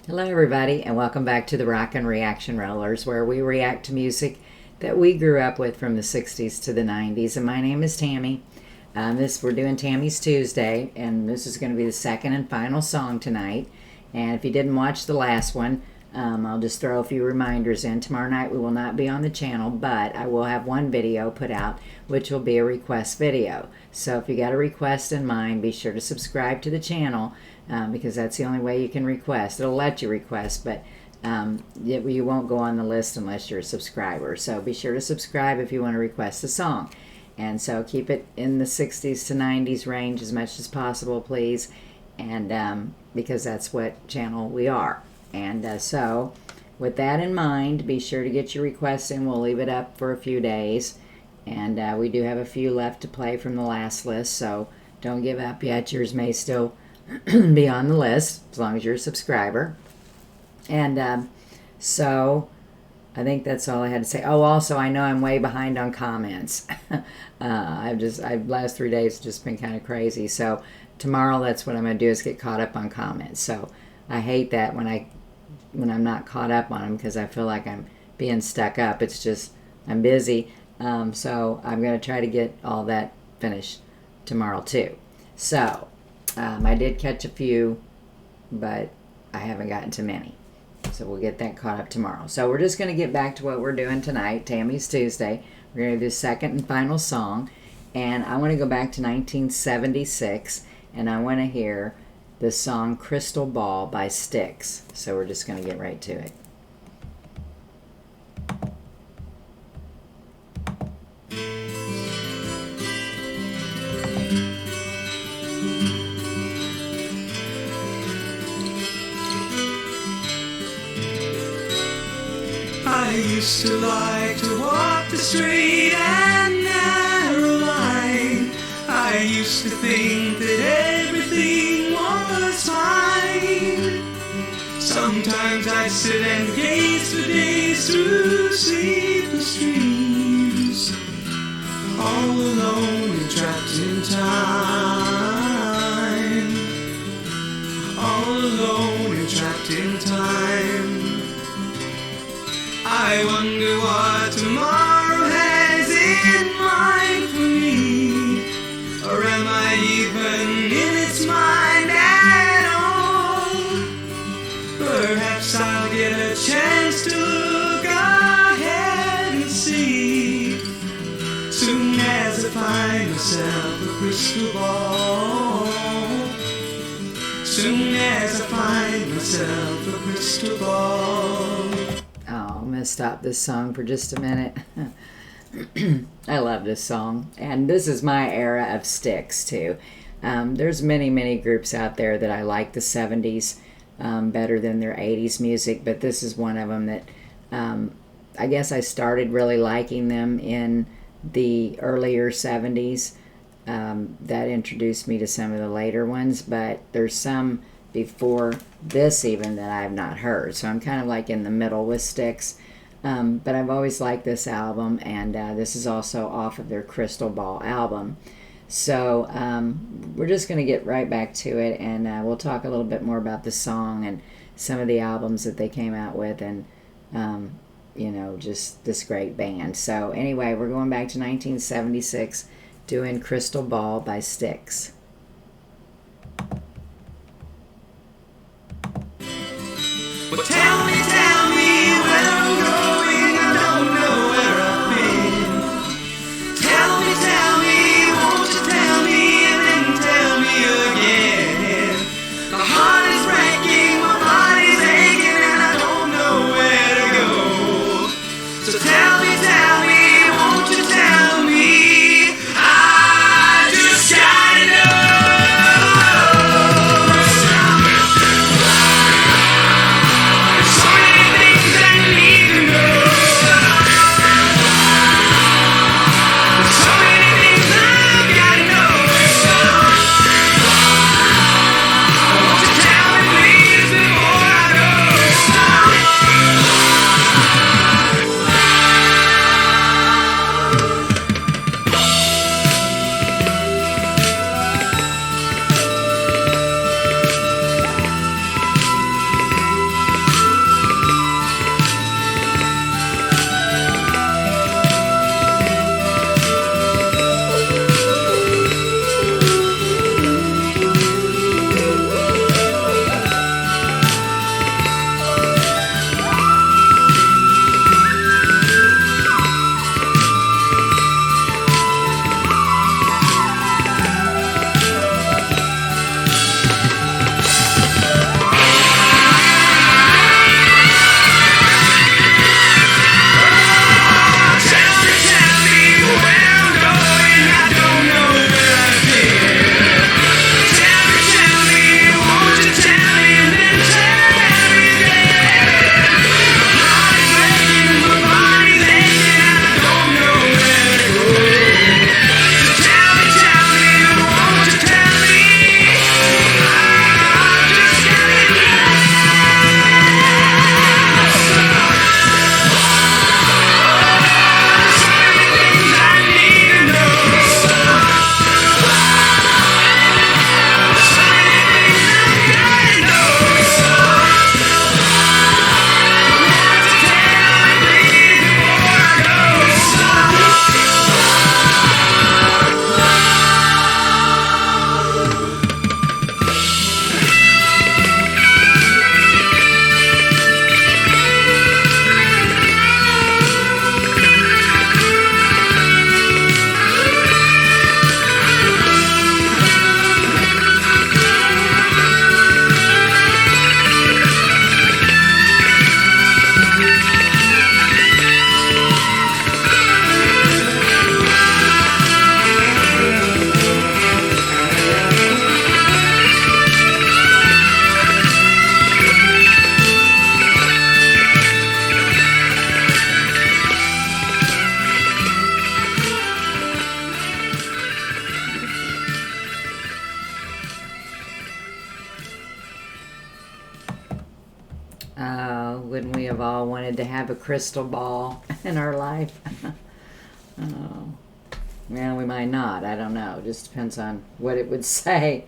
Hello everybody and welcome back to the Rockin Reaction Rollers, where we react to music that we grew up with from the 60s to the 90s. And my name is Tammy. We're doing Tammy's Tuesday, and this is going to be the second and final song tonight. And if you didn't watch the last one, I'll just throw a few reminders in. Tomorrow night we will not be on the channel, but I will have one video put out, which will be a request video. So if you got a request in mind, be sure to subscribe to the channel, because that's the only way you can request. It'll let you request, but you won't go on the list unless you're a subscriber. So be sure to subscribe if you want to request a song. And so keep it in the 60s to 90s range as much as possible, please, and because that's what channel we are. And so with that in mind, be sure to get your requests in. We'll leave it up for a few days, and we do have a few left to play from the last list, so don't give up yet. Yours may still be on the list as long as you're a subscriber. And so I think that's all I had to say. Oh, also, I know I'm way behind on comments. Last 3 days just been kind of crazy. So tomorrow, that's what I'm going to do, is get caught up on comments. So I hate that when I'm not caught up on them, because I feel like I'm being stuck up. It's just I'm busy. So I'm going to try to get all that finished tomorrow too. So I did catch a few, but I haven't gotten to many. So we'll get that caught up tomorrow. So we're just going to get back to what we're doing tonight, Tammy's Tuesday. We're going to do the second and final song. And I want to go back to 1976, and I want to hear the song Crystal Ball by STYX. So we're just going to get right to it. I used to like to walk the straight and narrow line. I used to think that everything was fine. Sometimes I'd sit and gaze for days through sleepless dreams, all alone and trapped in time. All alone and trapped in time. I wonder what tomorrow has in mind for me, or am I even in its mind at all? Perhaps I'll get a chance to look ahead and see, soon as I find myself a crystal ball. Soon as I find myself a crystal ball. I'm going to stop this song for just a minute. I love this song. And this is my era of STYX, too. There's many groups out there that I like the 70s better than their 80s music, but this is one of them that I guess I started really liking them in the earlier 70s. That introduced me to some of the later ones, but there's some before this even that I've not heard. So I'm kind of like in the middle with STYX. But I've always liked this album, and this is also off of their Crystal Ball album. So we're just going to get right back to it, and we'll talk a little bit more about the song and some of the albums that they came out with, and you know, just this great band. So anyway, we're going back to 1976, doing Crystal Ball by STYX. Well, tell me where I'm going. I don't know where I've been. Tell me, won't you tell me, and then tell me again. My heart is breaking, my body's aching, and I don't know where to go. So tell me, won't you tell me? I just gotta know. Wouldn't we have all wanted to have a crystal ball in our life? Oh. Well, we might not. I don't know. Just depends on what it would say.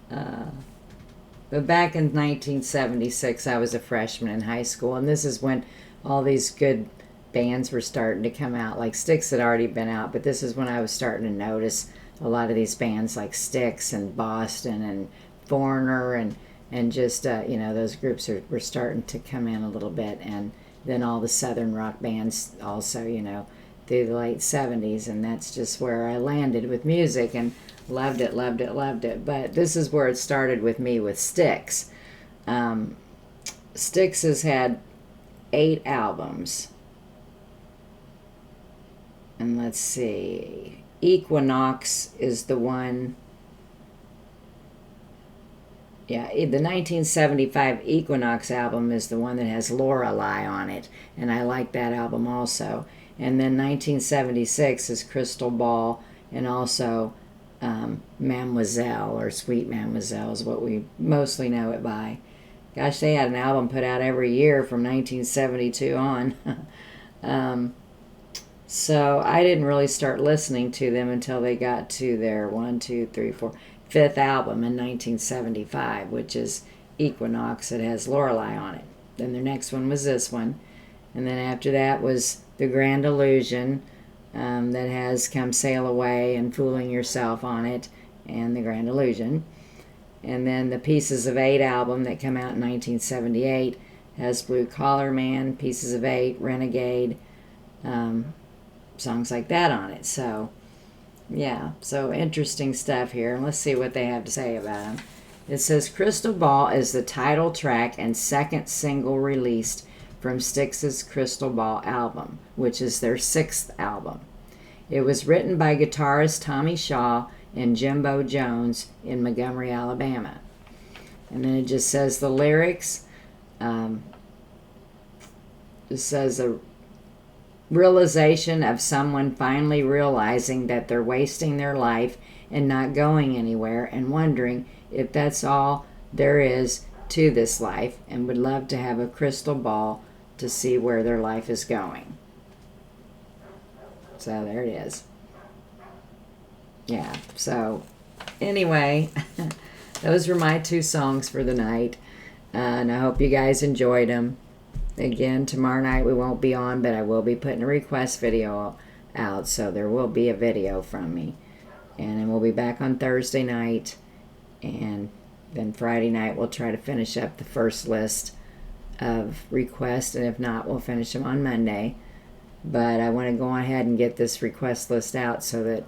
But back in 1976, I was a freshman in high school, and this is when all these good bands were starting to come out. Like STYX had already been out, but this is when I was starting to notice a lot of these bands like STYX and Boston and Foreigner and just, those groups were starting to come in a little bit. And then all the Southern rock bands also, through the late 70s. And that's just where I landed with music and loved it, loved it, loved it. But this is where it started with me with STYX. STYX has had 8 albums. And let's see. Equinox is the one. Yeah, the 1975 Equinox album is the one that has Lorelei on it. And I like that album also. And then 1976 is Crystal Ball and also Mademoiselle, or Sweet Mademoiselle is what we mostly know it by. Gosh, they had an album put out every year from 1972 on. So I didn't really start listening to them until they got to their 5th album in 1975, which is Equinox. It has Lorelei on it. Then their next one was this one. And then after that was The Grand Illusion, that has Come Sail Away and Fooling Yourself on it, and The Grand Illusion. And then the Pieces of 8 album that came out in 1978 has Blue Collar Man, Pieces of 8, Renegade, songs like that on it. So, yeah, so interesting stuff here. And let's see what they have to say about them. It says, Crystal Ball is the title track and second single released from STYX's Crystal Ball album, which is their 6th album. It was written by guitarist Tommy Shaw and Jimbo Jones in Montgomery, Alabama. And then it just says the lyrics. It says a realization of someone finally realizing that they're wasting their life and not going anywhere and wondering if that's all there is to this life and would love to have a crystal ball to see where their life is going. So there it is. Yeah, so anyway, those were my 2 songs for the night. And I hope you guys enjoyed them. Again, tomorrow night we won't be on, but I will be putting a request video out, so there will be a video from me. And then we'll be back on Thursday night, and then Friday night we'll try to finish up the first list of requests, and if not, we'll finish them on Monday. But I want to go ahead and get this request list out so that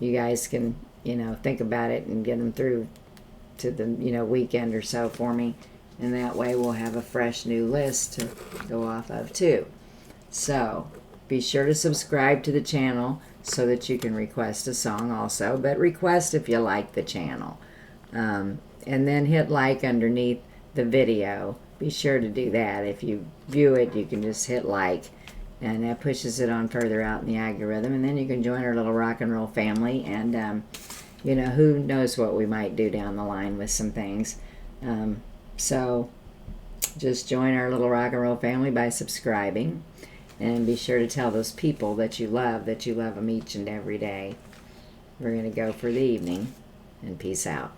you guys can, think about it and get them through to the, weekend or so for me. And that way we'll have a fresh new list to go off of too. So be sure to subscribe to the channel so that you can request a song also. But request if you like the channel. And then hit like underneath the video. Be sure to do that. If you view it, you can just hit like. And that pushes it on further out in the algorithm. And then you can join our little rock and roll family. And, who knows what we might do down the line with some things. So just join our little rock and roll family by subscribing, and be sure to tell those people that you love them each and every day. We're going to go for the evening, and peace out.